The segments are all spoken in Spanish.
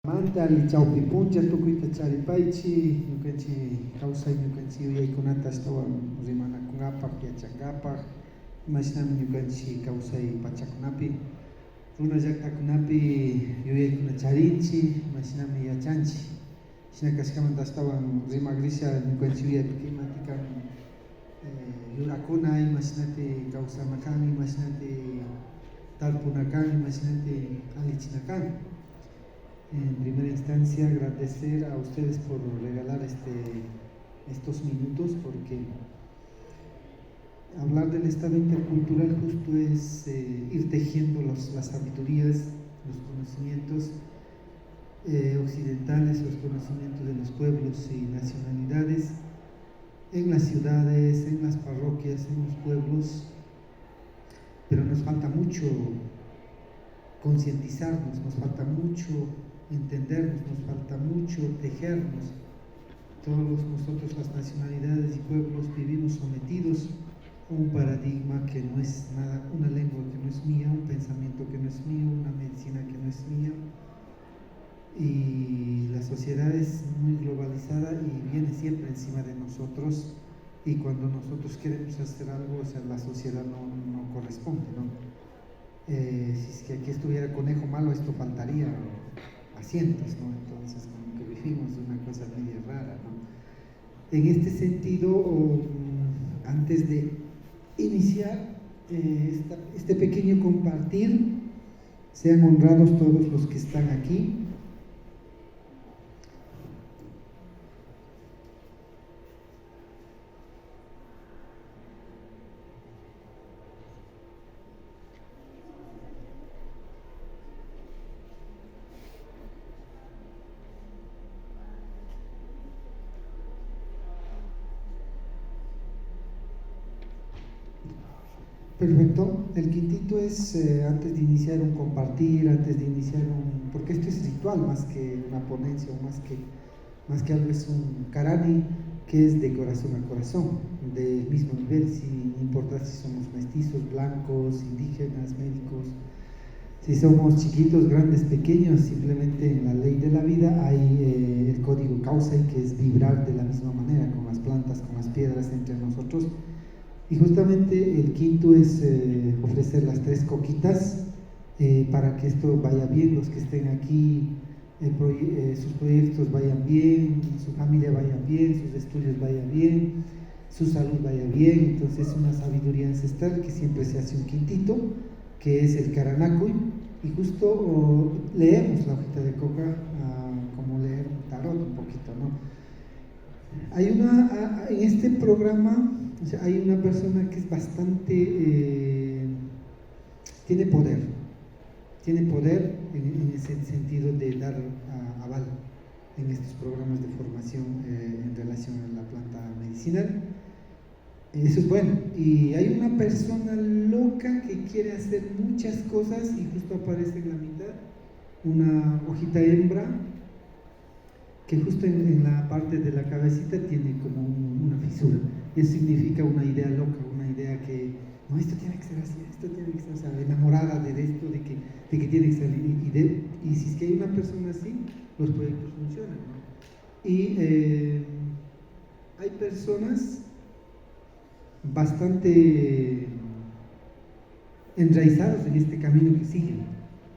Manta lichawpi puncha tukuyta charipaychi ñukanchi kawsay ñukanchi yuyaykunata ashtawan rimanakunapaq yachanapaq imashnami ñukanchik kawsay pachakunapi runa llaqtakunapi yuyaykuna charinchik imashnami yachanchik china kashkamanta ashtawan rimagrisha ñukanchik yuyaypi imati kan yurakuna imashnapi kawsana kan imashnapi tarpuna kan imashnapi allichina kan. En primera instancia, agradecer a ustedes por regalar estos minutos, porque hablar del estado intercultural justo es ir tejiendo las sabidurías, los conocimientos occidentales, los conocimientos de los pueblos y nacionalidades en las ciudades, en las parroquias, en los pueblos, pero nos falta mucho concientizarnos, nos falta mucho entendernos, nos falta mucho tejernos. Todos nosotros, las nacionalidades y pueblos, vivimos sometidos a un paradigma que no es nada, una lengua que no es mía, un pensamiento que no es mío, una medicina que no es mía. Y la sociedad es muy globalizada y viene siempre encima de nosotros, y cuando nosotros queremos hacer algo, o sea, la sociedad no corresponde, ¿no? Si es que aquí estuviera conejo malo, esto faltaría asientos, ¿no? Entonces como que vivimos una cosa medio rara, ¿no? En este sentido, antes de iniciar este pequeño compartir, sean honrados todos los que están aquí. Perfecto. El quintito es antes de iniciar un compartir, antes de iniciar porque esto es ritual más que una ponencia, o más que algo, es un karani que es de corazón a corazón, del mismo nivel, sin importar si somos mestizos, blancos, indígenas, médicos, si somos chiquitos, grandes, pequeños. Simplemente en la ley de la vida hay el código Kausai, que es vibrar de la misma manera, con las plantas, con las piedras, entre nosotros. Y justamente el quinto es ofrecer las 3 coquitas para que esto vaya bien, los que estén aquí, sus proyectos vayan bien, su familia vaya bien, sus estudios vayan bien, su salud vaya bien. Entonces es una sabiduría ancestral que siempre se hace un quintito, que es el Karanakuy, y justo leemos la hojita de coca como leer un tarot un poquito, ¿no? En este programa, o sea, hay una persona que es bastante, tiene poder en ese sentido de dar aval en estos programas de formación en relación a la planta medicinal. Eso es bueno. Y hay una persona loca que quiere hacer muchas cosas y justo aparece en la mitad una hojita hembra que justo en la parte de la cabecita tiene como una fisura. Eso significa una idea loca, una idea que, no, esto tiene que ser así, esto tiene que ser, o sea, enamorada de esto, de que tiene que ser, y si es que hay una persona así, los proyectos funcionan, ¿no? Y hay personas bastante enraizadas en este camino que siguen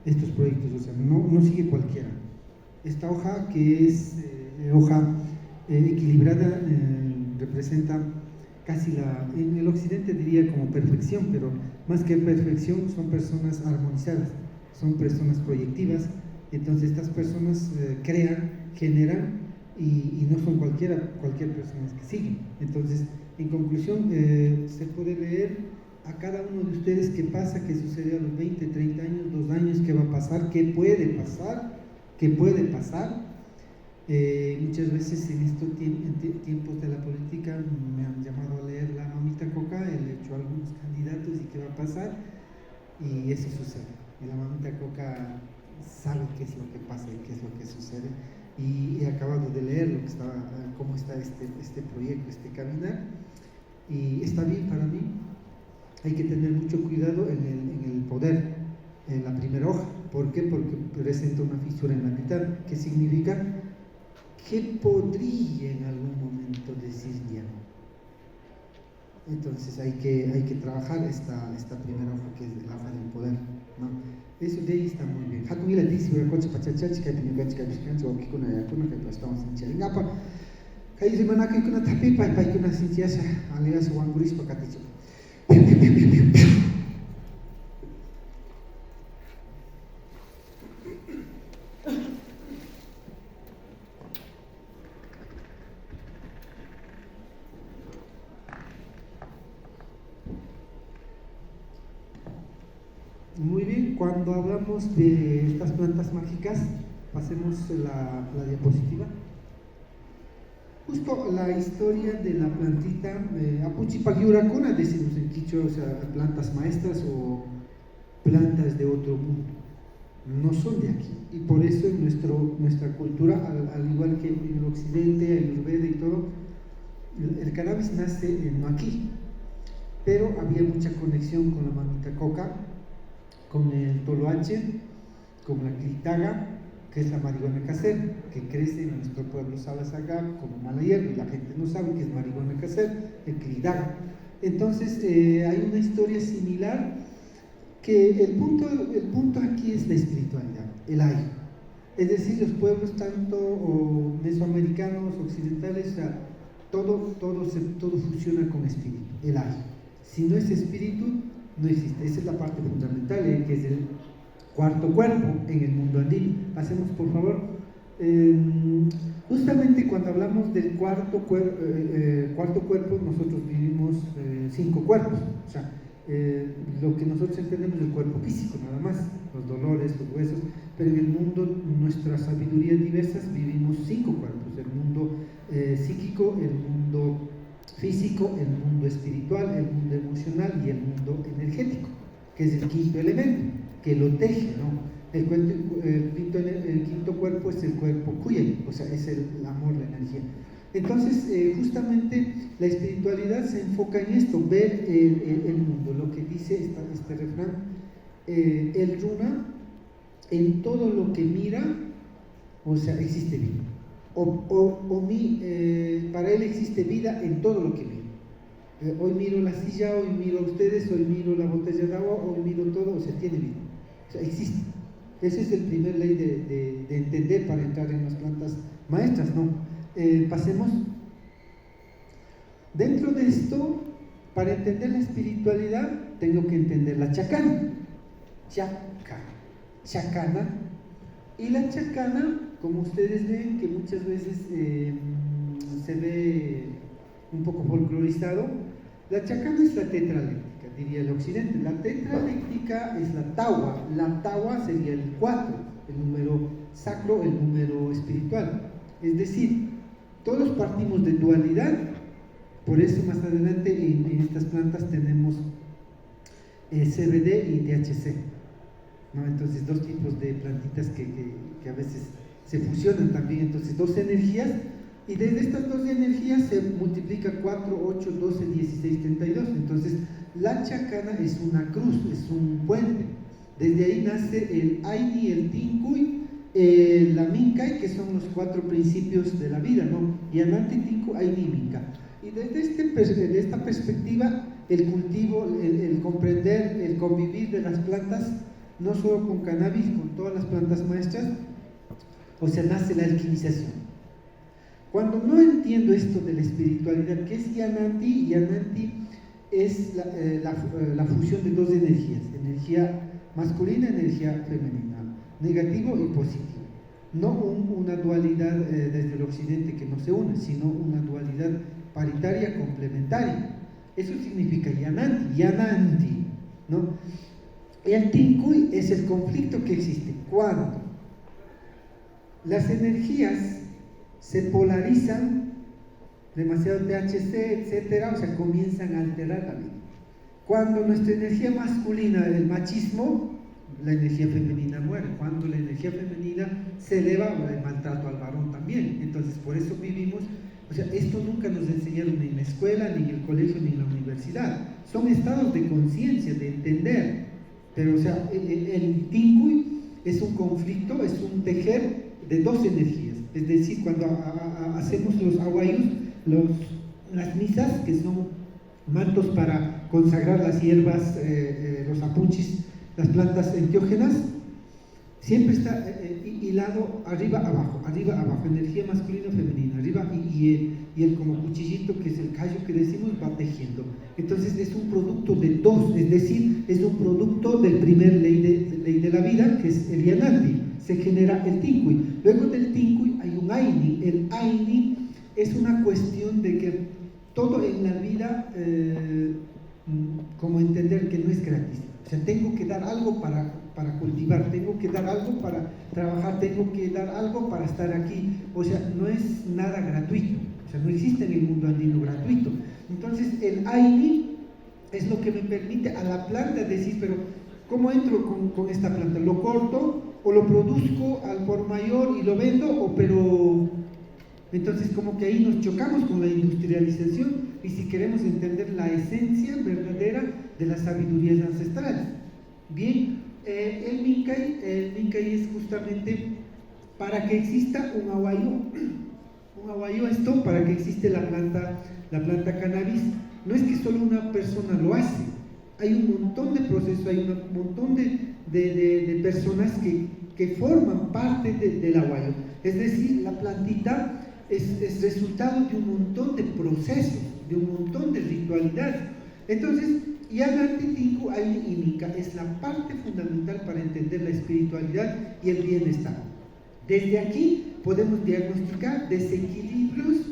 estos proyectos, o sea, no sigue cualquiera. Esta hoja, que es hoja equilibrada, representa casi en el occidente diría como perfección, pero más que perfección son personas armonizadas, son personas proyectivas. Entonces estas personas crean, generan y no son cualquier persona que siguen. Entonces, en conclusión, se puede leer a cada uno de ustedes qué pasa, qué sucedió a los 20, 30 años, 2 años, qué va a pasar, qué puede pasar. Muchas veces en estos tiempos de la política me han llamado a leer la mamita coca, he hecho algunos candidatos y qué va a pasar, y eso sucede. Y la mamita coca sabe qué es lo que pasa y qué es lo que sucede, y he acabado de leer cómo está este proyecto, este caminar, y está bien para mí. Hay que tener mucho cuidado en el poder, en la primera hoja. ¿Por qué? Porque presenta una fisura en la mitad. ¿Qué significa? Que podría en algún momento decir ya no. Entonces hay que trabajar esta primera hoja que es el hoja del poder, ¿no? Eso de ahí está muy bien. Hakumila dice, voy a coche pachachachi, que tenía gachi, o que con la yakuna, que estamos en Charingapa. Que hay semana que con una tapipa y para que una cintiasa, alias o anguris para caticho. Muy bien, cuando hablamos de estas plantas mágicas, pasemos la diapositiva. Justo la historia de la plantita Apuchipagiurakuna, decimos en quichua, o sea, plantas maestras o plantas de otro mundo. No son de aquí, y por eso en nuestra cultura, al igual que en el occidente, Ayurveda y todo, el cannabis nace no aquí, pero había mucha conexión con la mamita coca, con el toloache, con la clitaga, que es la marihuana casera, que crece en nuestro pueblo Salasagá como mala hierba, y la gente no sabe que es marihuana casera, el clitaga. Entonces hay una historia similar, que el punto aquí es la espiritualidad, el aire. Es decir, los pueblos tanto mesoamericanos, occidentales, o sea, todo funciona con espíritu, el aire. Si no es espíritu, no existe. Esa es la parte fundamental, que es el cuarto cuerpo en el mundo andino. Pasemos, por favor. Justamente cuando hablamos del cuarto cuerpo, nosotros vivimos 5 cuerpos. O sea, lo que nosotros entendemos es el cuerpo físico, nada más, los dolores, los huesos, pero en el mundo, nuestras sabidurías diversas, vivimos 5 cuerpos: el mundo psíquico, el mundo físico, el mundo espiritual, el mundo emocional y el mundo energético, que es el quinto elemento, que lo teje, ¿no? El quinto cuerpo es el cuerpo Kuyay, o sea, es el amor, la energía. Entonces, justamente la espiritualidad se enfoca en esto, ver el mundo, lo que dice este refrán, el runa, en todo lo que mira, o sea, existe vida. Para él existe vida en todo lo que mira. Hoy miro la silla, hoy miro a ustedes, hoy miro la botella de agua, hoy miro todo, o sea, tiene vida. O sea, existe. Esa es la primera ley de entender para entrar en las plantas maestras, ¿no? Pasemos. Dentro de esto, para entender la espiritualidad, tengo que entender la chacana. Chacana. Y la chacana, como ustedes ven, que muchas veces se ve un poco folclorizado, la chacana es la tetraléctrica, diría el occidente. La tetraléctrica es la tawa sería el 4, el número sacro, el número espiritual. Es decir, todos partimos de dualidad, por eso más adelante en estas plantas tenemos CBD y THC, ¿no? Entonces 2 tipos de plantitas que a veces se fusionan también, entonces 2 energías, y desde estas 2 energías se multiplica 4, 8, 12, 16, 32. Entonces la chacana es una cruz, es un puente. Desde ahí nace el Aini, el Tinkuy, la Minkai, que son los 4 principios de la vida, ¿no? Yananti, Tinku, Aini, Minka. Y desde esta perspectiva, el cultivo, el comprender, el convivir de las plantas, no solo con cannabis, con todas las plantas maestras, o sea, nace la alquimización. Cuando no entiendo esto de la espiritualidad, ¿qué es Yananti? Yananti es la fusión de 2 energías, energía masculina y energía femenina, negativo y positivo. No una dualidad desde el occidente que no se une, sino una dualidad paritaria, complementaria. Eso significa Yananti, ¿no? El Tinkuy es el conflicto que existe cuando las energías se polarizan, demasiado THC, etcétera, o sea, comienzan a alterar la vida. Cuando nuestra energía masculina, el machismo, la energía femenina muere. Cuando la energía femenina se eleva, el maltrato al varón también. Entonces, por eso vivimos, o sea, esto nunca nos enseñaron ni en la escuela, ni en el colegio, ni en la universidad. Son estados de conciencia, de entender. Pero, o sea, el Tinkuy es un conflicto, es un tejer de dos energías. Es decir, cuando hacemos los aguayus, las misas, que son mantos para consagrar las hierbas, los apuchis, las plantas enteógenas, siempre está hilado arriba abajo, energía masculina femenina, arriba y el como cuchillito, que es el callo que decimos, va tejiendo. Entonces es un producto de dos, es decir, es un producto del primer ley de la vida, que es el yanati. Se genera el tincuy. Luego del tincuy hay un aini. El aini es una cuestión de que todo en la vida, como entender que no es gratis. O sea, tengo que dar algo para cultivar, tengo que dar algo para trabajar, tengo que dar algo para estar aquí. O sea, no es nada gratuito. O sea, no existe en el mundo andino gratuito. Entonces, el aini es lo que me permite a la planta decir, pero ¿cómo entro con esta planta? ¿Lo corto o lo produzco al por mayor y lo vendo? Pero entonces como que ahí nos chocamos con la industrialización y si queremos entender la esencia verdadera de las sabidurías ancestrales. Bien, el Minkay es justamente para que exista un aguayo esto, para que existe la planta cannabis, no es que solo una persona lo hace, hay un montón de procesos, hay un montón de personas que forman parte del aguayo. Es decir, la plantita es resultado de un montón de procesos, de un montón de ritualidades. Entonces, Yanati, Tinku, Aini y Minka es la parte fundamental para entender la espiritualidad y el bienestar. Desde aquí podemos diagnosticar desequilibrios,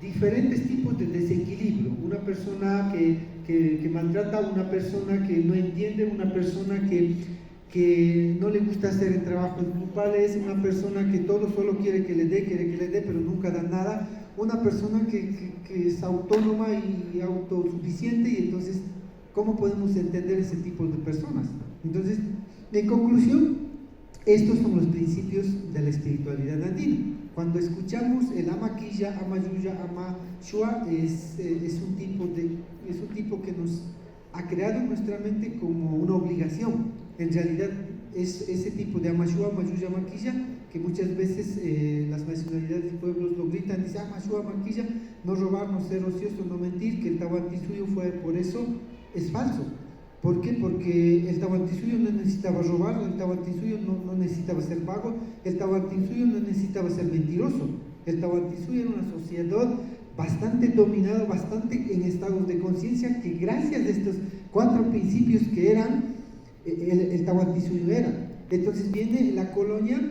diferentes tipos de desequilibrio. Una persona que maltrata a una persona que no entiende, una persona que no le gusta hacer el trabajo grupales, una persona que todo solo quiere que le dé, pero nunca da nada, una persona que es autónoma y autosuficiente, y entonces, ¿cómo podemos entender ese tipo de personas? Entonces, en conclusión, estos son los principios de la espiritualidad andina. Cuando escuchamos el Amaquilla, Amayuya, Amashua, es un tipo que nos ha creado en nuestra mente como una obligación. En realidad es ese tipo de Amashua, Amayuya, Amaquilla, que muchas veces las nacionalidades y pueblos lo gritan, dicen Amashua, Amaquilla, no robar, no ser ocioso, no mentir, que el Tahuantinsuyo fue por eso, es falso. ¿Por qué? Porque el Tahuantinsuyo no necesitaba robar, el Tahuantinsuyo no necesitaba ser vago, el Tahuantinsuyo no necesitaba ser mentiroso. El Tahuantinsuyo era una sociedad bastante dominada, bastante en estados de conciencia, que gracias a estos 4 principios que eran, el Tahuantinsuyo era. Entonces viene la colonia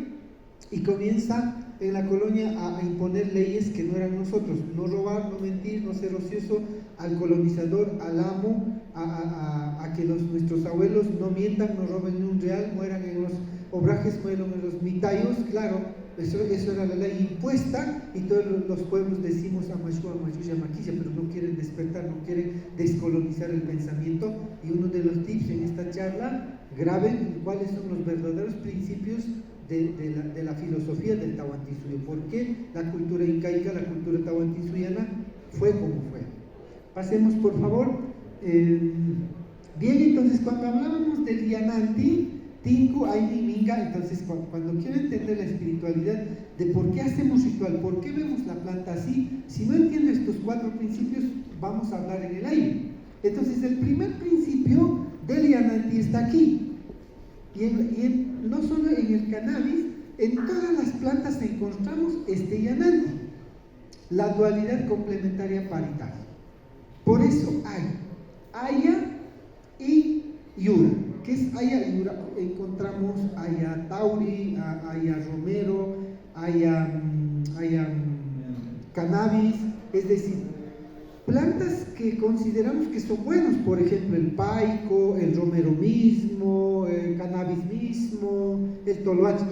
y comienza en la colonia a imponer leyes que no eran nosotros: no robar, no mentir, no ser ocioso, al colonizador, al amo, a que nuestros abuelos no mientan, no roben ni un real, mueran en los obrajes, mueran en los mitayos. Claro, eso era la ley impuesta, y todos los pueblos decimos Amashua, Amayuya, Maquilla, pero no quieren despertar, no quieren descolonizar el pensamiento. Y uno de los tips en esta charla, graben cuáles son los verdaderos principios de la filosofía del Tahuantinsuyo. ¿Por qué la cultura incaica, la cultura tahuantinsuyana fue como fue? Pasemos, por favor. Bien, entonces cuando hablábamos del Yananti, Tinku, Aini, Minga, entonces cuando quiero entender la espiritualidad de por qué hacemos ritual, por qué vemos la planta así, si no entiendo estos 4 principios, vamos a hablar en el aire. Entonces el primer principio del Yananti está aquí, y no solo en el cannabis, en todas las plantas encontramos este Yananti, la dualidad complementaria paritaria. Por eso hay Aya y Yura. ¿Qué es Aya y Yura? Encontramos Aya Tauri, Aya Romero, Aya Cannabis, es decir, plantas que consideramos que son buenos, por ejemplo el paico, el romero mismo, el cannabis mismo, el toloache,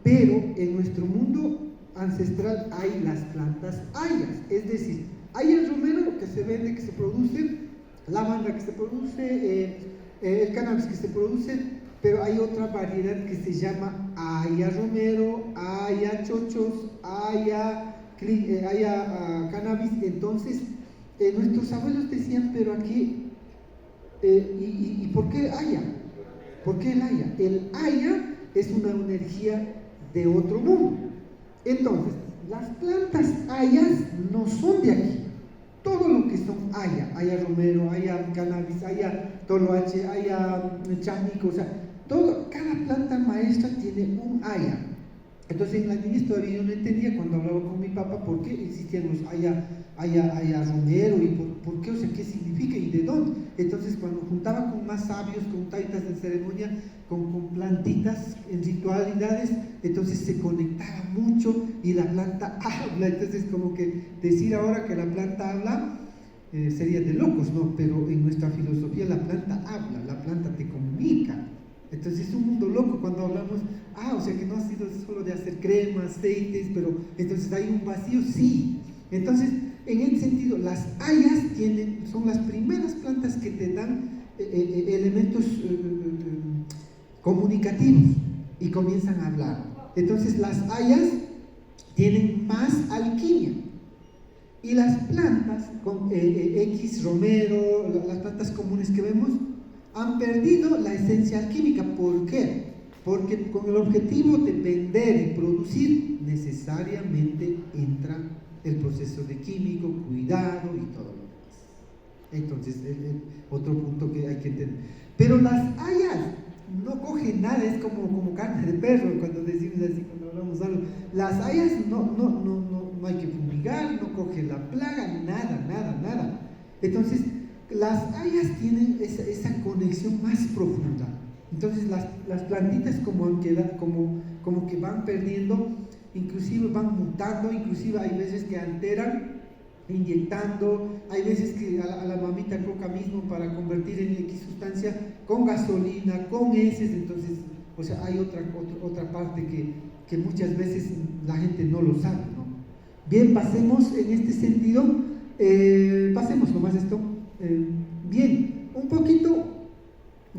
pero en nuestro mundo ancestral hay las plantas ayas, es decir, hay el romero que se vende, que se produce, la banda que se produce, el cannabis que se produce, pero hay otra variedad que se llama aya romero, aya chochos, aya cannabis. Entonces nuestros abuelos decían, pero aquí, ¿y por qué haya? ¿Por qué el haya? El haya es una energía de otro mundo. Entonces, las plantas hayas no son de aquí. Todo lo que son haya romero, haya cannabis, haya toloache, haya chamico, o sea, cada planta maestra tiene un haya. Entonces en la niñez todavía yo no entendía cuando hablaba con mi papá por qué existían los haya romero y por qué, o sea, qué significa y de dónde. Entonces cuando juntaba con más sabios, con taitas de ceremonia, con plantitas en ritualidades, entonces se conectaba mucho y la planta habla. Entonces como que decir ahora que la planta habla sería de locos, ¿no? Pero en nuestra filosofía la planta habla, la planta te comunica. Entonces es un mundo loco cuando hablamos, o sea que no ha sido solo de hacer cremas, aceites, pero entonces hay un vacío, sí. Entonces, en ese sentido, las hayas son las primeras plantas que te dan elementos comunicativos y comienzan a hablar. Entonces las hayas tienen más alquimia. Y las plantas, con X, romero, las plantas comunes que vemos, han perdido la esencia alquímica. ¿Por qué? Porque con el objetivo de vender y producir necesariamente entra el proceso de químico, cuidado y todo lo demás. Entonces, otro punto que hay que entender. Pero las hayas no cogen nada, es como carne de perro, cuando decimos así, cuando hablamos algo. Las hayas no hay que fumigar, no coge la plaga, nada. Entonces, las hayas tienen esa conexión más profunda. Entonces las plantitas como que van perdiendo, inclusive van mutando, inclusive hay veces que alteran inyectando, hay veces que a la mamita coca mismo para convertir en X sustancia con gasolina, con heces. Entonces, o sea, hay otra parte que muchas veces la gente no lo sabe, ¿no? Bien, pasemos en este sentido, pasemos nomás esto. Bien, un poquito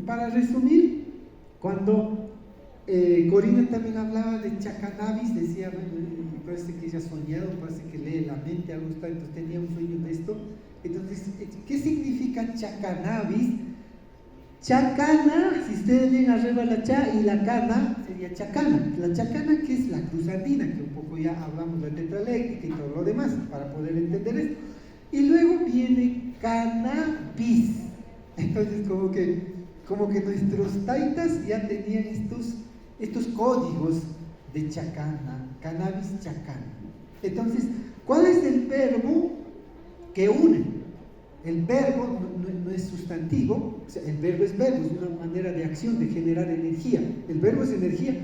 para resumir, cuando Corina también hablaba de chacannabis, decía, parece que ella ha soñado, parece que lee la mente, algo está, entonces tenía un sueño de esto. Entonces, ¿qué significa chacannabis? Chacana, si ustedes leen arriba la cha y la cana, sería chacana. La chacana, que es la cruz andina, que un poco ya hablamos de la tetraeléctrica y todo lo demás, para poder entender esto. Y luego viene cannabis. Entonces como que nuestros taitas ya tenían estos códigos de chacana, cannabis chacana. Entonces, ¿cuál es el verbo que une? El verbo no es sustantivo, o sea, el verbo es una manera de acción, de generar energía. El verbo es energía.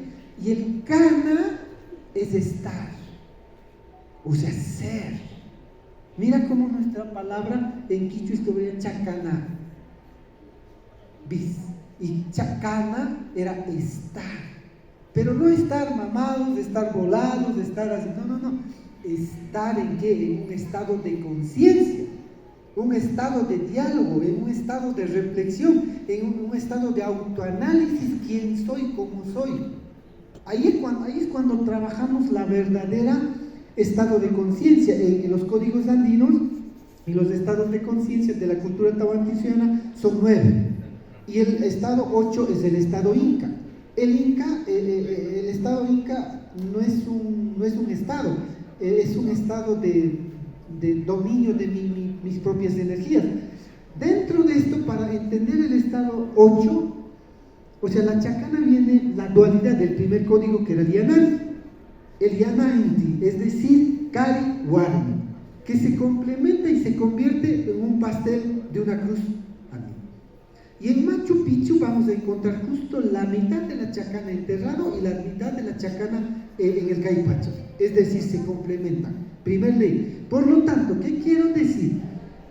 Y el cana es estar, o sea, ser. Mira cómo nuestra palabra en quichua es chacana, bis, y chacana era estar, pero no estar mamados, de estar volados, de estar así, no, estar ¿en qué? En un estado de conciencia, un estado de diálogo, en un estado de reflexión, en un estado de autoanálisis, quién soy, cómo soy. Ahí es cuando trabajamos la verdadera estado de conciencia. En los códigos andinos y los estados de conciencia de la cultura tahuantinsuyoana son 9, y el estado 8 es el estado inca. El estado inca no es un estado, es un estado de dominio de mis propias energías. Dentro de esto, para entender el estado 8, o sea, la chacana viene la dualidad del primer código, que era el yananti. El yananti, es decir, Kari Wari, que se complementa y se convierte en un pastel de una cruz andina. Y en Machu Picchu vamos a encontrar justo la mitad de la chacana enterrado y la mitad de la chacana en el Caipacha, es decir, se complementan. Primer ley. Por lo tanto, ¿qué quiero decir?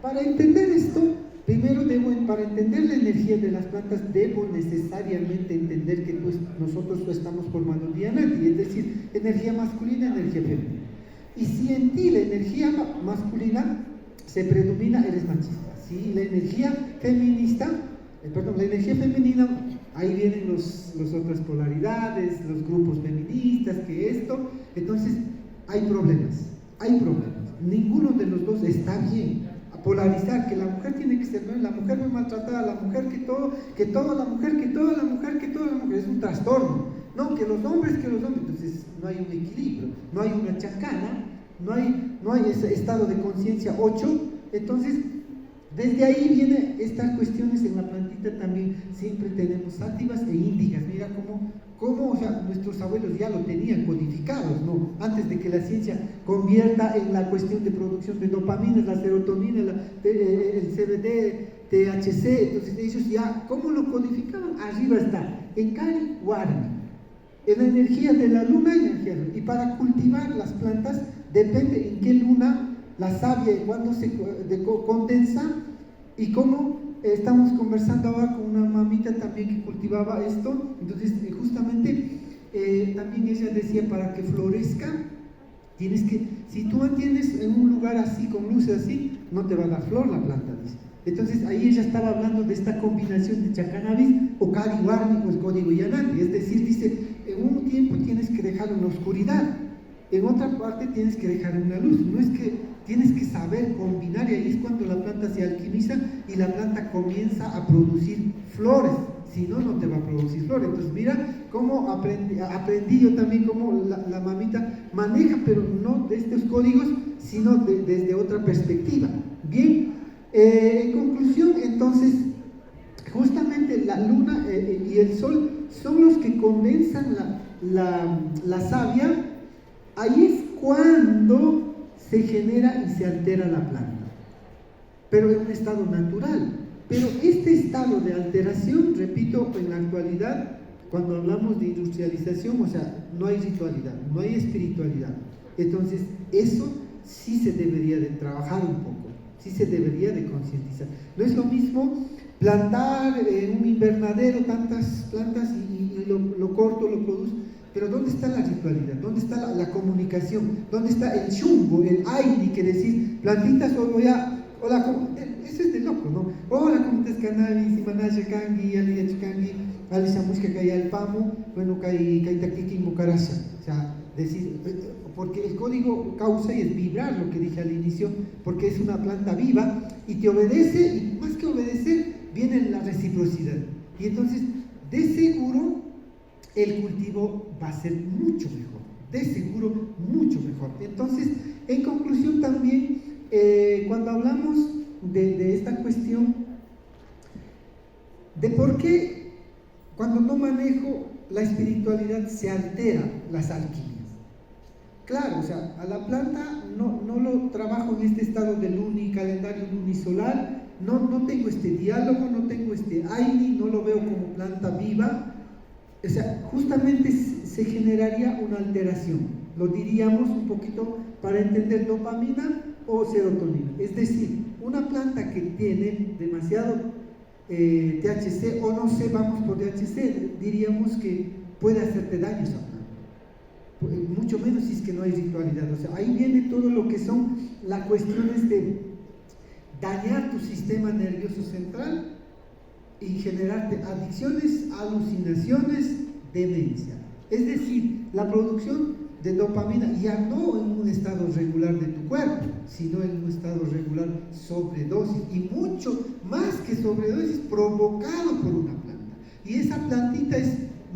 Para entender esto, primero para entender la energía de las plantas, debo necesariamente entender que nosotros estamos formando yananti, es decir, energía masculina, energía femenina. Y si en ti la energía masculina se predomina, eres machista. Si la energía feminista, la energía femenina, ahí vienen las otras polaridades, los grupos feministas, que esto, entonces hay problemas. Ninguno de los dos está bien. A polarizar, que la mujer tiene que ser, ¿no? La mujer muy maltratada, la mujer que todo, la mujer, es un trastorno. no, que los hombres, entonces no hay un equilibrio, no hay una chacana, no hay ese estado de conciencia 8, entonces desde ahí vienen estas cuestiones. En la plantita también siempre tenemos sátivas e índigas. Mira cómo, o sea, nuestros abuelos ya lo tenían codificados, ¿no? Antes de que la ciencia convierta en la cuestión de producción de dopamina, la serotonina, el CBD, THC, entonces ellos ya, ¿cómo lo codificaban? Arriba está, en Kali Warmi, en la energía de la luna, y para cultivar las plantas depende en qué luna la savia y cuándo se condensa. Y como estamos conversando ahora con una mamita también que cultivaba esto, entonces justamente también ella decía, para que florezca, tienes que, si tú mantienes en un lugar así, con luces así, no te va a dar flor la planta, dice. Entonces ahí ella estaba hablando de esta combinación de Chacanabis o Kali Warmi o el código Yanati, es decir, dice, en un tiempo tienes que dejar una oscuridad, en otra parte tienes que dejar una luz. No es que tienes que saber combinar, y ahí es cuando la planta se alquimiza y la planta comienza a producir flores, si no, no te va a producir flores. Entonces mira cómo aprendí yo también cómo la mamita maneja, pero no de estos códigos, sino desde otra perspectiva. Bien, en conclusión, entonces, justamente la luna y el sol son los que condensan la savia. Ahí es cuando se genera y se altera la planta, pero en un estado natural. Pero este estado de alteración, repito, en la actualidad, cuando hablamos de industrialización, o sea, no hay ritualidad, no hay espiritualidad. Entonces, eso sí se debería de trabajar un poco, sí se debería de concientizar. No es lo mismo plantar en un invernadero tantas plantas y lo corto, lo produzco. Pero ¿dónde está la ritualidad? ¿Dónde está la comunicación? ¿Dónde está el chumbo, el aire, que decir, plantitas, hola, eso es de loco, ¿no? Hola, comitas cannabis, imanaya kangi, aliach kangi, alisha mushka kaya el pamo, bueno, kai takiki mukarasha. O sea, decir, porque el código causa y es vibrar, lo que dije al inicio, porque es una planta viva y te obedece, y más que obedecer, viene la reciprocidad. Y entonces, de seguro, el cultivo va a ser mucho mejor, de seguro mucho mejor. Entonces, en conclusión también, cuando hablamos de esta cuestión de por qué cuando no manejo la espiritualidad se altera las alquimias. Claro, o sea, a la planta no lo trabajo en este estado de calendario lunisolar, no tengo este diálogo, no tengo este aire, no lo veo como planta viva. O sea, justamente se generaría una alteración, lo diríamos un poquito para entender dopamina o serotonina. Es decir, una planta que tiene demasiado THC, o no sé, vamos por THC, diríamos que puede hacerte daño esa planta, mucho menos si es que no hay ritualidad. O sea, ahí viene todo lo que son las cuestiones de dañar tu sistema nervioso central y generarte adicciones, alucinaciones, demencia. Es decir, la producción de dopamina ya no en un estado regular de tu cuerpo, sino en un estado regular sobredosis, y mucho más que sobredosis, provocado por una planta. Y esa plantita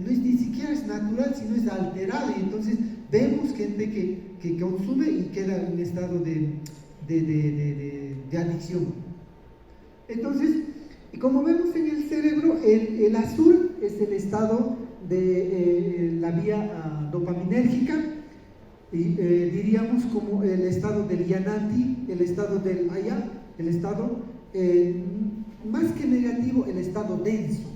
no es ni siquiera es natural, sino es alterada, y entonces vemos gente que consume y queda en un estado de adicción. Entonces, y como vemos en el cerebro, el azul es el estado de la vía dopaminérgica, y diríamos como el estado del yanati, el estado del aya, el estado más que negativo, el estado denso.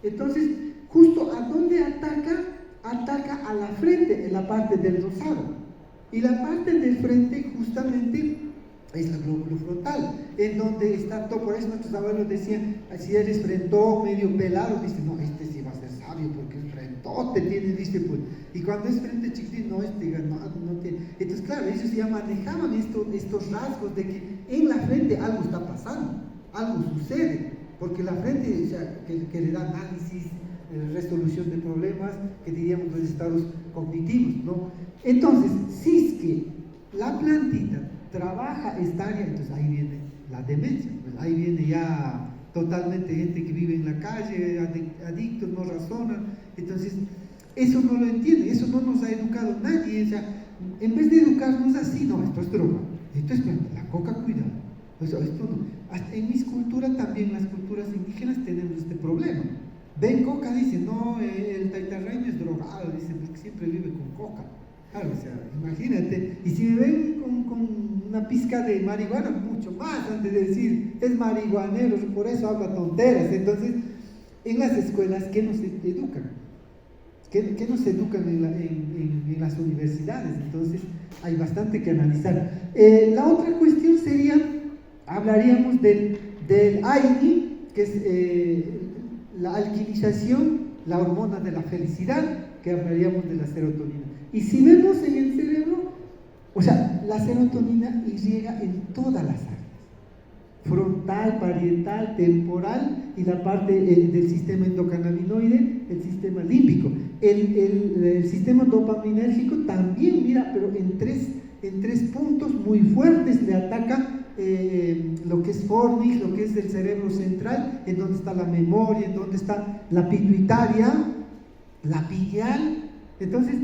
Entonces, justo a dónde ataca a la frente, en la parte del rosado, y la parte del frente justamente es el glóbulo frontal, en donde está todo. Por eso nuestros abuelos decían, si eres frentón, medio pelado, dicen, no, este sí va a ser sabio porque es frentote tiene, dice, pues. Y cuando es frente chiquitito, no, no tiene. Entonces, claro, ellos ya manejaban estos rasgos de que en la frente algo está pasando, algo sucede, porque la frente, o sea, que le da análisis, resolución de problemas, que diríamos los estados cognitivos, ¿no? Entonces, si es que la plantita trabaja esta área, entonces ahí viene la demencia, pues ahí viene ya totalmente gente que vive en la calle, adictos, no razonan. Entonces, Eso no lo entiende, eso no nos ha educado nadie. O sea, en vez de educarnos así, no, esto es droga, esto es planta, la coca, cuidado. Esto no. Hasta en mis culturas también, las culturas indígenas, tenemos este problema. Ven coca, dicen, no, el taitarreño es drogado, dicen, porque siempre vive con coca. Claro, o sea, imagínate. Y si me ven con una pizca de marihuana, mucho más, antes de decir, es marihuanero, por eso habla tonteras. Entonces, en las escuelas, ¿qué nos educan? ¿Qué nos educan en las universidades? Entonces, hay bastante que analizar. La otra cuestión sería, hablaríamos del AINI, que es la alquilización, la hormona de la felicidad, que hablaríamos de la serotonina. Y si vemos en el cerebro, o sea, la serotonina irriga en todas las áreas, frontal, parietal, temporal y la parte del sistema endocannabinoide, el sistema límbico. El sistema dopaminérgico también, mira, pero en tres puntos muy fuertes le ataca lo que es fornix, lo que es el cerebro central, en donde está la memoria, en donde está la pituitaria, la pineal. Entonces,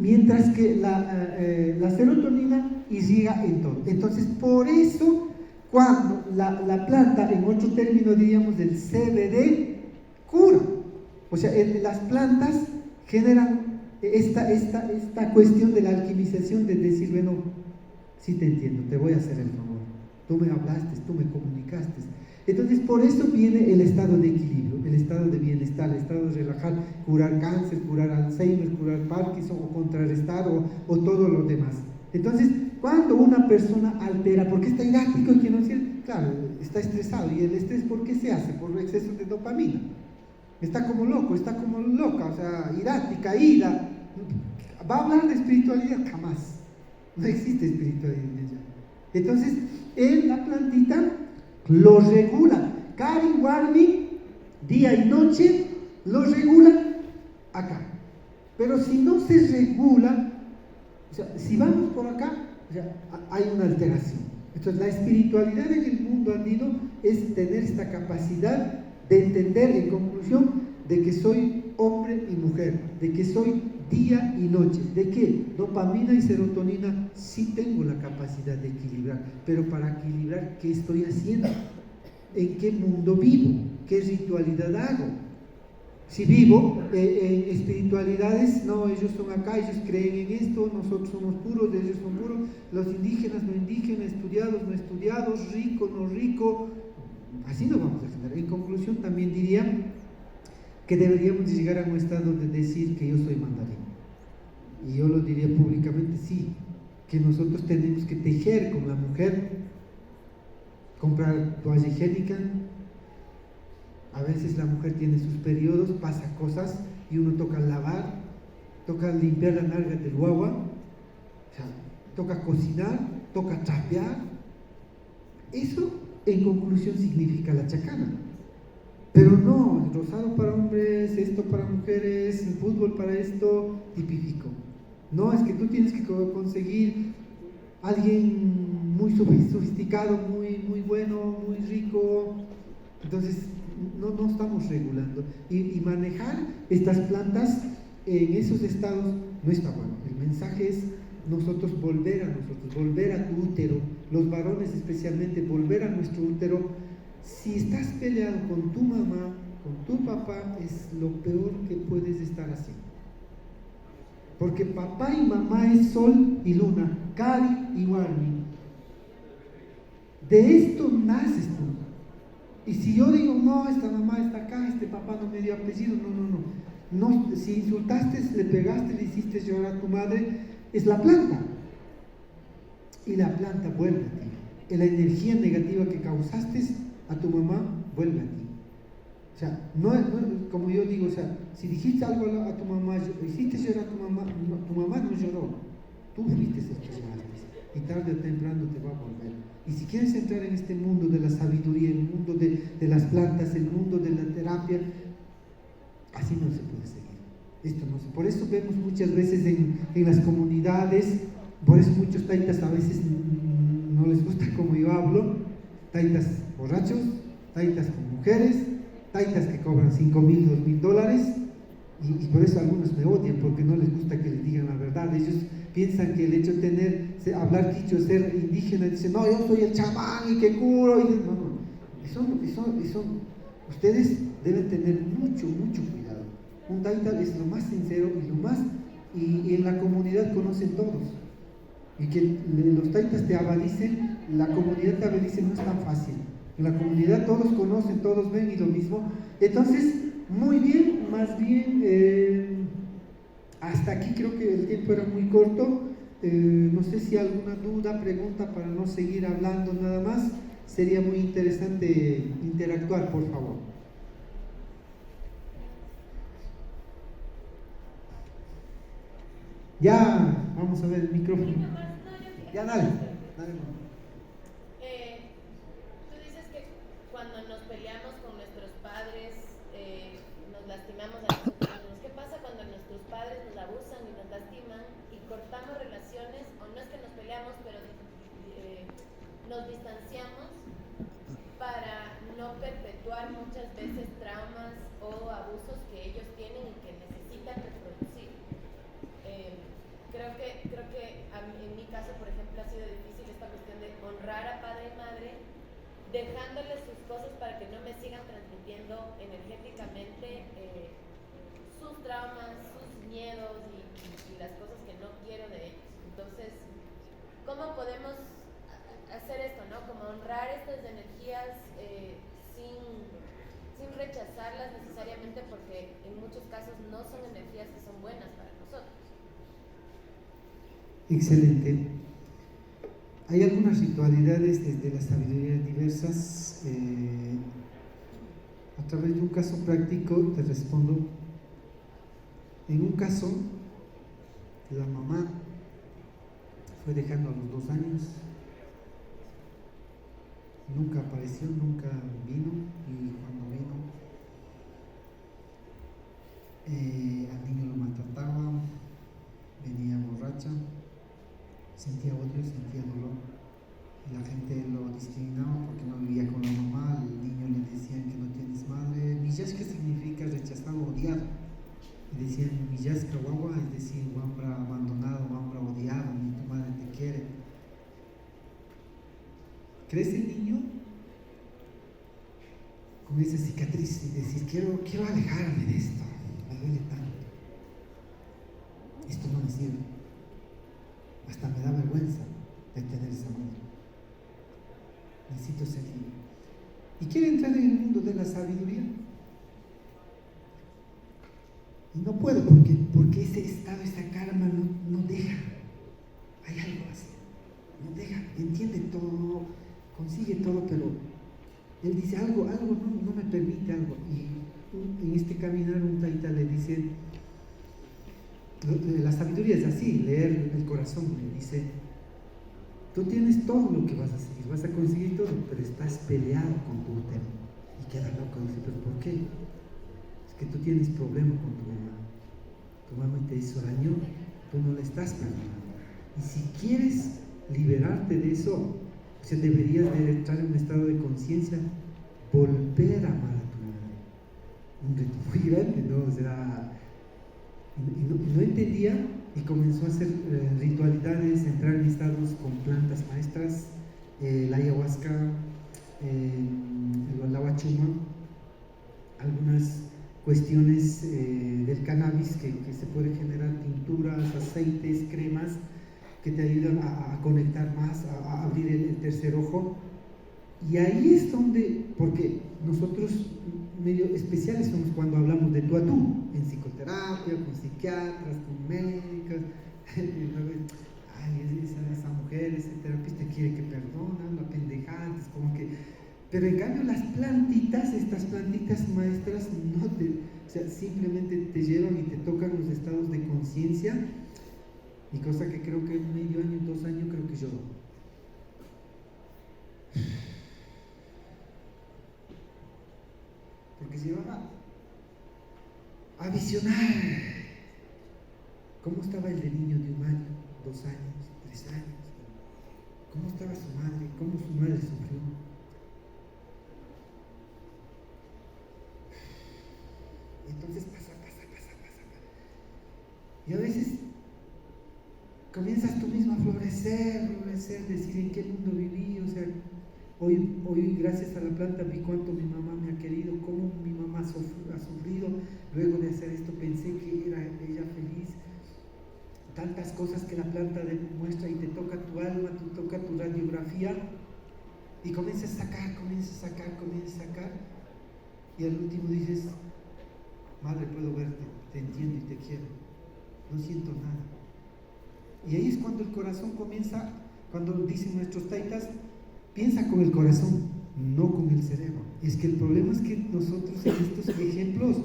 mientras que la serotonina irriga en todo. Entonces, por eso, cuando la planta, en otro término diríamos del CBD, cura. O sea, las plantas generan esta cuestión de la alquimización, de decir, bueno, sí te entiendo, te voy a hacer el favor. Tú me hablaste, tú me comunicaste. Entonces, por eso viene el estado de equilibrio, el estado de bienestar, el estado de relajar, curar cáncer, curar Alzheimer, curar Parkinson o contrarrestar o todo lo demás. Entonces, cuando una persona altera, porque está irático y que no sirve, claro, está estresado. ¿Y el estrés por qué se hace? Por exceso de dopamina. Está como loco, está como loca, o sea, irática, ira. ¿Va a hablar de espiritualidad? Jamás. No existe espiritualidad en ella. Entonces, en la plantita lo regula. Kari Warmi, día y noche, lo regula acá. Pero si no se regula, o sea, si vamos por acá, o sea, hay una alteración. Entonces, la espiritualidad en el mundo andino es tener esta capacidad de entender, en conclusión, de que soy hombre y mujer, de que soy día y noche, de que dopamina y serotonina sí tengo la capacidad de equilibrar, pero para equilibrar, ¿qué estoy haciendo? ¿En qué mundo vivo? ¿Qué ritualidad hago? Si vivo en espiritualidades, no, ellos son acá, ellos creen en esto, nosotros somos puros, ellos son puros, los indígenas, no indígenas, estudiados, no estudiados, rico, no rico, así no vamos a generar. En conclusión, también diría que deberíamos llegar a un estado de decir que yo soy mandarín. Y yo lo diría públicamente, sí, que nosotros tenemos que tejer con la mujer, comprar toalla higiénica. A veces la mujer tiene sus periodos, pasa cosas y uno toca lavar, toca limpiar la nalga del guagua, o sea, toca cocinar, toca trapear. Eso, en conclusión, significa la chacana. Pero no, el rosado para hombres, esto para mujeres, el fútbol para esto, tipifico. No, es que tú tienes que conseguir alguien muy sofisticado, muy bueno, muy rico. Entonces, no estamos regulando. Y manejar estas plantas en esos estados no está bueno. El mensaje es volver a tu útero, los varones especialmente, volver a nuestro útero. Si estás peleado con tu mamá, con tu papá, es lo peor que puedes estar haciendo. Porque papá y mamá es sol y luna, Kari y Warmi. De esto naces tú. Y si yo digo, no, esta mamá está acá, este papá no me dio apellido, no, si insultaste, le pegaste, le hiciste llorar a tu madre, es la planta. Y la planta vuelve a ti. La energía negativa que causaste a tu mamá vuelve a ti. O sea, no, como yo digo, o sea, si dijiste algo a tu mamá, hiciste llorar a tu mamá no lloró, tú fuiste el que lloraste, y tarde o temprano te va a volver. Y si quieres entrar en este mundo de la sabiduría, el mundo de las plantas, el mundo de la terapia, así no se puede seguir. Esto no se. Por eso vemos muchas veces en las comunidades, por eso muchos taitas a veces no les gusta como yo hablo, taitas borrachos, taitas con mujeres, taitas que cobran $5,000, $2,000, Y por eso algunos me odian, porque no les gusta que les digan la verdad. Ellos piensan que el hecho de hablar quichua, ser indígena, dicen, no, yo soy el chamán y que curo. Ustedes deben tener mucho, mucho cuidado. Un taita es lo más sincero y en la comunidad conocen todos. Y que los taitas te abadicen, la comunidad te abadice no es tan fácil. En la comunidad todos conocen, todos ven y lo mismo. Entonces, muy bien, más bien, hasta aquí creo que el tiempo era muy corto. No sé si alguna duda, pregunta para no seguir hablando nada más. Sería muy interesante interactuar, por favor. Ya, vamos a ver el micrófono. Ya, dale. Tú dices que cuando nos peleamos con nuestros padres, nos lastimamos a nosotros mismos. ¿Qué pasa cuando nuestros padres nos abusan y nos lastiman y cortamos relaciones? O no es que nos peleamos, pero nos distanciamos para no perpetuar muchas veces traumas o abusos que ellos tienen y que necesitan reproducir. Creo que en mi caso, por ejemplo, ha sido difícil esta cuestión de honrar a padre y madre, dejándoles sus cosas para que no me sigan transmitiendo energéticamente sus traumas, sus miedos y las cosas que no quiero de ellos. Entonces, ¿cómo podemos hacer esto, no? Como honrar estas energías sin rechazarlas necesariamente, porque en muchos casos no son energías que son buenas para nosotros. Excelente. Hay algunas ritualidades desde las sabidurías diversas. A través de un caso práctico te respondo. En un caso, la mamá fue dejando a los 2 años, nunca apareció, nunca vino, y cuando vino, al niño lo maltrataba, venía borracha, sentía odio, sentía dolor, y la gente lo discriminaba porque no vivía con la mamá. Al niño le decían que no tienes madre. Villashka significa rechazado, odiado. Le decían Villashka guagua, es decir, wambra abandonado, wambra odiado, ni tu madre te quiere. Crece el niño con esa cicatriz y decir, quiero alejarme de esto, me duele tanto, esto no me sirve, hasta me da vergüenza de tener esa madre, necesito ser libre. Y quiere entrar en el mundo de la sabiduría y no puede porque ese estado, esa karma no deja. Hay algo así, no deja, entiende todo, consigue todo, pero él dice algo no me permite algo. Y en este caminar un taita le dice, la sabiduría es así, leer el corazón, le dice, tú tienes todo lo que vas a seguir, vas a conseguir todo, pero estás peleado con tu útero. Y queda loco, dice, pero ¿por qué? Es que tú tienes problema con tu mamá te hizo daño, tú no le estás perdonando. Y si quieres liberarte de eso, o sea, deberías de entrar en un estado de conciencia, volver a amar a tu madre. Un reto muy grande, ¿no? O sea, no entendía y comenzó a hacer ritualidades, entrar en estados con plantas maestras, la ayahuasca, el huachuma, algunas cuestiones del cannabis que se pueden generar tinturas, aceites, cremas que te ayudan a conectar más, a abrir el tercer ojo. Y ahí es donde, porque nosotros medio especiales somos cuando hablamos de tú a tú, en psicoterapia, con psiquiatras, con médicos. Ay, esa mujer, ese terapista quiere que perdona, la pendejada, es como que... Pero en cambio las plantitas, estas plantitas maestras, no te, o sea, simplemente te llevan y te tocan los estados de conciencia, y cosa que creo que en medio año, 2 años, creo que lloro. Porque se iban a visionar cómo estaba el de niño de 1 año, 2 años, 3 años, cómo estaba su madre, cómo su madre sufrió. Entonces pasa. comienzas tú mismo a florecer, decir en qué mundo viví. O sea, hoy gracias a la planta vi cuánto mi mamá me ha querido, cómo mi mamá ha sufrido. Luego de hacer esto pensé que era ella feliz. Tantas cosas que la planta demuestra, y te toca tu alma, te toca tu radiografía, y comienzas a sacar, y al último dices: madre, puedo verte, te entiendo y te quiero, no siento nada. Y ahí es cuando el corazón comienza, cuando dicen nuestros taitas: piensa con el corazón, no con el cerebro. Es que el problema es que nosotros en estos ejemplos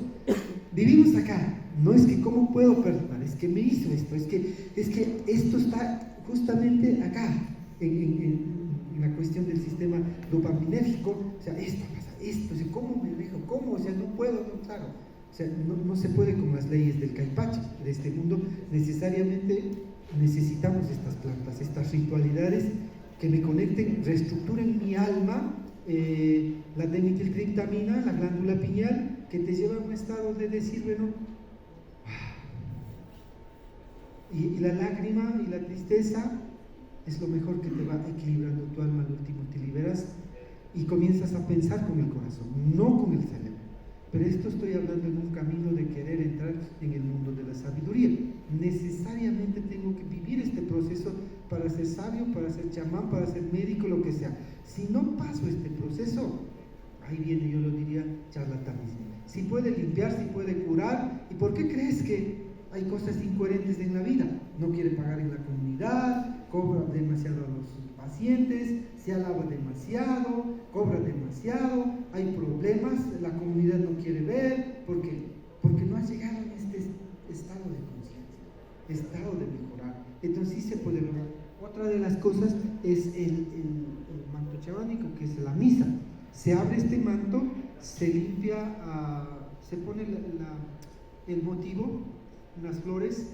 vivimos acá. No es que cómo puedo perdonar, es que me hizo esto, es que esto está justamente acá, en la cuestión del sistema dopaminérgico. O sea, esto pasa, esto, o sea, ¿cómo me dejo? ¿Cómo? O sea, no puedo, no, claro. O sea, no se puede con las leyes del caipache, de este mundo. Necesariamente necesitamos estas plantas, estas ritualidades que me conecten, reestructuren mi alma. La dimetiltriptamina, la glándula pineal, que te lleva a un estado de decir, bueno, y la lágrima y la tristeza es lo mejor que te va equilibrando tu alma. Al último te liberas y comienzas a pensar con el corazón, no con el cerebro. Pero esto estoy hablando en un camino de querer entrar en el mundo de la sabiduría. Necesariamente tengo que vivir este proceso para ser sabio, para ser chamán, para ser médico, lo que sea. Si no paso este proceso, ahí viene, yo lo diría, charlatanismo. Si puede limpiar, si puede curar. ¿Y por qué crees que hay cosas incoherentes en la vida? No quiere pagar en la comunidad, cobra demasiado a los pacientes, se alaba demasiado, cobra demasiado, hay problemas, la comunidad no quiere ver, porque no ha llegado en este estado de conciencia, estado de mejorar. Entonces sí se puede lograr. Otra de las cosas es el manto chamánico, que es la misa. Se abre este manto, se limpia, se pone el motivo, unas flores,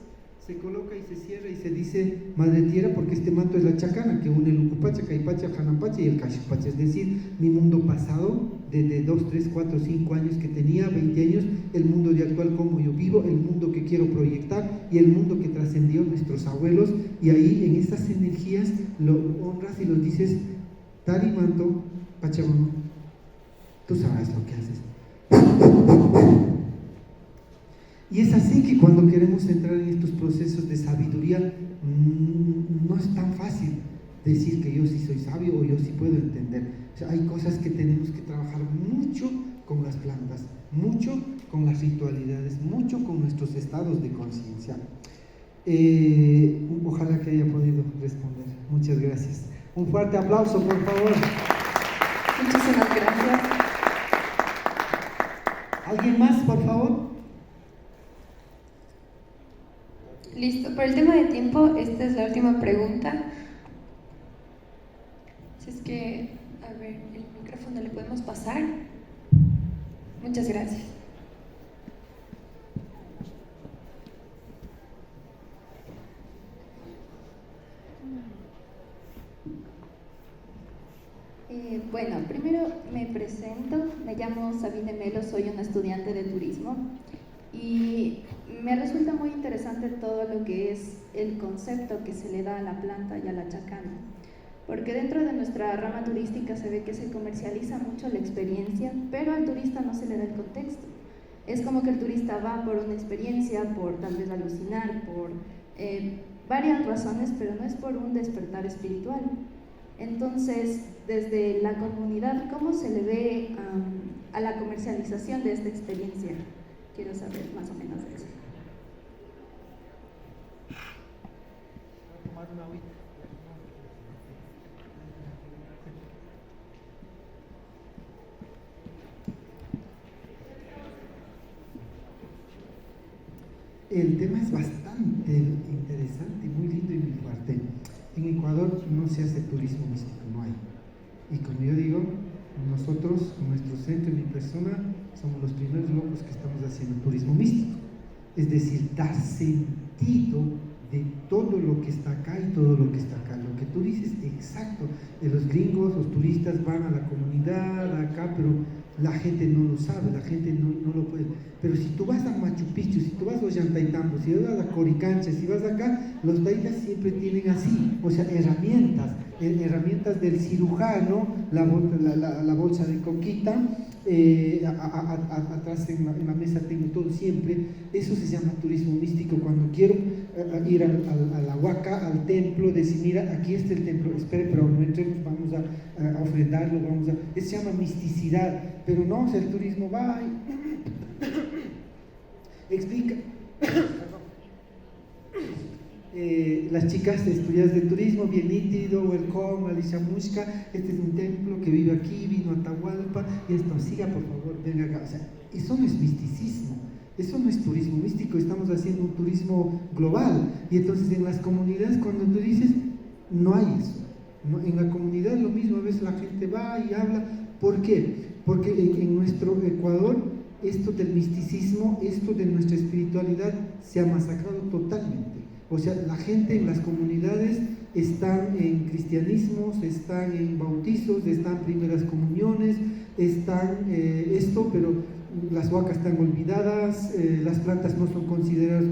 se coloca y se cierra y se dice Madre Tierra, porque este manto es la chacana que une el Ucupacha, Caipacha, Janampacha y el Cachipacha, es decir, mi mundo pasado, desde 2, 3, 4, 5 años que tenía, 20 años, el mundo de actual como yo vivo, el mundo que quiero proyectar y el mundo que trascendió nuestros abuelos. Y ahí en estas energías lo honras y lo dices: Tari manto, Pachamama, tú sabes lo que haces. Y es así que cuando queremos entrar en estos procesos de sabiduría, no es tan fácil decir que yo sí soy sabio o yo sí puedo entender. O sea, hay cosas que tenemos que trabajar mucho con las plantas, mucho con las ritualidades, mucho con nuestros estados de conciencia. Ojalá que haya podido responder. Muchas gracias. Un fuerte aplauso, por favor. Muchísimas gracias. ¿Alguien más, por favor? Listo, por el tema de tiempo, esta es la última pregunta. Si es que, a ver, el micrófono le podemos pasar. Muchas gracias. Bueno, primero me presento, me llamo Sabine Melo, soy una estudiante de turismo y me resulta muy interesante todo lo que es el concepto que se le da a la planta y a la chacana, porque dentro de nuestra rama turística se ve que se comercializa mucho la experiencia, pero al turista no se le da el contexto. Es como que el turista va por una experiencia, por tal vez alucinar, por varias razones, pero no es por un despertar espiritual. Entonces, desde la comunidad, ¿cómo se le ve a la comercialización de esta experiencia? Quiero saber más o menos de eso. El tema es bastante interesante, muy lindo y muy fuerte. En Ecuador no se hace turismo místico, no hay. Y como yo digo, nosotros, con nuestro centro y mi persona, somos los primeros locos que estamos haciendo turismo místico. Es decir, dar sentido de todo lo que está acá y todo lo que está acá. Lo que tú dices, exacto. Los gringos, los turistas van a la comunidad, acá, pero la gente no lo sabe, la gente no lo puede. Pero si tú vas a Machu Picchu, si tú vas a Ollantaytambo, si vas a Coricancha, si vas acá, los taitas siempre tienen así, o sea, herramientas del cirujano, la bolsa de coquita, atrás en la mesa tengo todo siempre. Eso se llama turismo místico. Cuando quiero ir a la Huaca, al templo, decir, mira, aquí está el templo, espere, pero no entremos, vamos a ofrendarlo, eso se llama misticidad. Pero no, o sea, el turismo va y explica. Las chicas estudiadas de turismo, bien nítido, welcome, Alicia Mushka, este es un templo que vive aquí, vino a Atahualpa, y esto, siga por favor, venga acá. O sea, eso no es misticismo, eso no es turismo místico, estamos haciendo un turismo global. Y entonces en las comunidades, cuando tú dices, no hay eso, ¿no? En la comunidad lo mismo, a veces la gente va y habla. ¿Por qué? Porque en nuestro Ecuador, esto del misticismo, esto de nuestra espiritualidad se ha masacrado totalmente. O sea, la gente en las comunidades están en cristianismos, están en bautizos, están en primeras comuniones, están pero las huacas están olvidadas, las plantas no son consideradas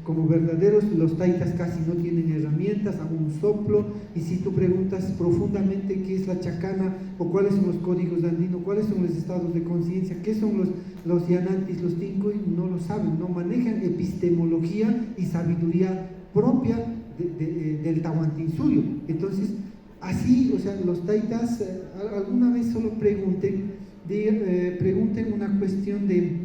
como verdaderos, los taitas casi no tienen herramientas, a un soplo. Y si tú preguntas profundamente qué es la chacana, o cuáles son los códigos andinos, cuáles son los estados de conciencia, qué son los yanantis, los tincoy, no lo saben, no manejan epistemología y sabiduría propia del Tahuantinsuyo. Entonces, así, o sea, los taitas, alguna vez solo pregunten una cuestión de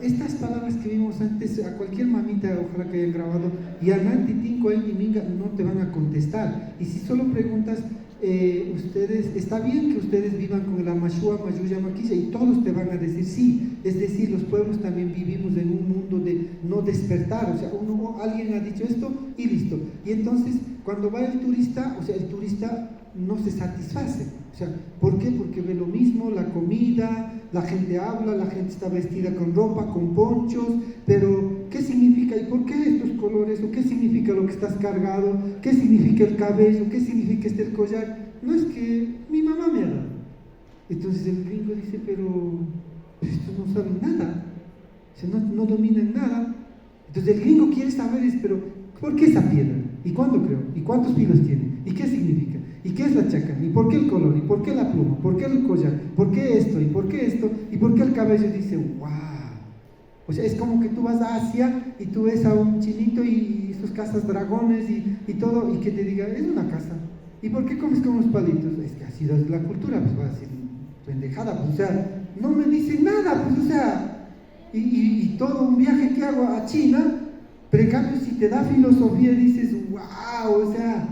estas palabras que vimos antes. A cualquier mamita, ojalá que hayan grabado, Yananti, Tinco, Minga, no te van a contestar. Y si solo preguntas, ustedes, está bien que ustedes vivan con el Amashua, Mayuya, Maquilla, y todos te van a decir sí. Es decir, los pueblos también vivimos en un mundo de no despertar. O sea, alguien ha dicho esto y listo. Y entonces, cuando va el turista, o sea, el turista no se satisface. O sea, ¿por qué? Porque ve lo mismo, la comida, la gente habla, la gente está vestida con ropa, con ponchos, pero ¿qué significa? ¿Y por qué estos colores? ¿O qué significa lo que estás cargado? ¿Qué significa el cabello? ¿Qué significa el collar? No, es que mi mamá me ha dado. Entonces el gringo dice, pero estos no saben nada, o sea, no dominan nada. Entonces el gringo quiere saber, pero ¿por qué esa piedra? ¿Y cuándo creó? ¿Y cuántos pilos tiene? ¿Y qué significa? ¿Y qué es la chacana? ¿Y por qué el color? ¿Y por qué la pluma? ¿Por qué el collar? ¿Por qué esto? ¿Y por qué esto? ¿Y por qué el cabello? Dice, wow. O sea, es como que tú vas a Asia y tú ves a un chinito y sus casas dragones y todo, y que te diga, es una casa. ¿Y por qué comes con unos palitos? Es que así es la cultura, pues va a decir, pendejada, pues, o sea, no me dice nada, pues, o sea, y todo un viaje que hago a China, pero en cambio si te da filosofía dices, wow, o sea,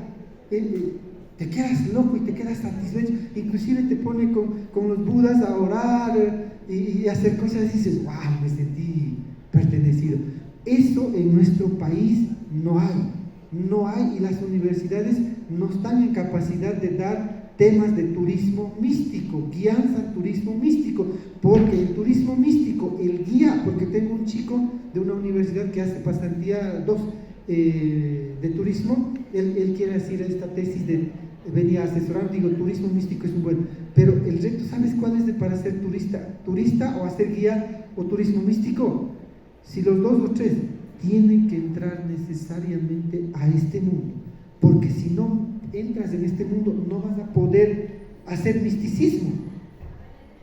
te quedas loco y te quedas satisfecho. Inclusive te pone con los budas a orar y hacer cosas y dices, wow, me sentí pertenecido. Eso en nuestro país no hay, y las universidades no están en capacidad de dar temas de turismo místico, guianza al turismo místico, porque el turismo místico, el guía, porque tengo un chico de una universidad que hace pasantía 2 de turismo, él quiere hacer esta tesis venía a asesorar, digo, turismo místico es un buen, pero el reto, ¿sabes cuál es para ser turista o hacer guía o turismo místico? Si los 2 o 3 tienen que entrar necesariamente a este mundo, porque si no entras en este mundo no vas a poder hacer misticismo.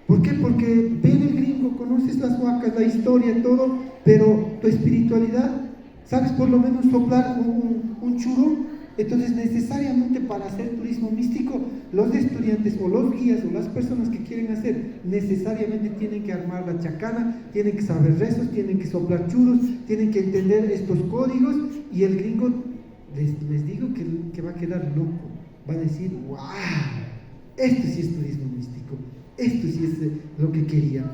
¿Por qué? Porque ven el gringo, conoces las huacas, la historia, todo, pero tu espiritualidad, ¿sabes por lo menos soplar un churro? Entonces necesariamente para hacer turismo místico, los estudiantes o los guías o las personas que quieren hacer, necesariamente tienen que armar la chacana, tienen que saber rezos, tienen que soplar churros, tienen que entender estos códigos, y el gringo, les digo que va a quedar loco, va a decir, wow, esto sí es turismo místico, esto sí es lo que quería.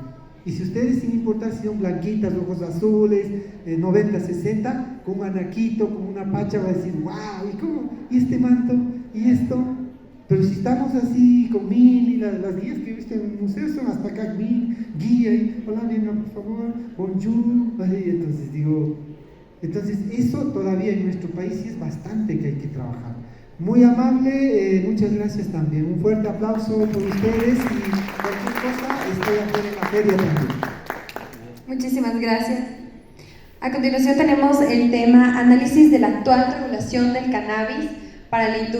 Y si ustedes, sin importar si son blanquitas, ojos azules, 90, 60, con un anaquito, con una pacha, va a decir, wow, ¿y cómo? ¿Y este manto? ¿Y esto? Pero si estamos así con y las guías que he visto en el museo son hasta acá, guía, y hola, venga, por favor, bonjour, entonces digo, eso todavía en nuestro país sí es bastante que hay que trabajar. Muy amable, muchas gracias también. Un fuerte aplauso por ustedes y cualquier cosa estoy aquí en la feria también. Muchísimas gracias. A continuación tenemos el tema análisis de la actual regulación del cannabis para la industria.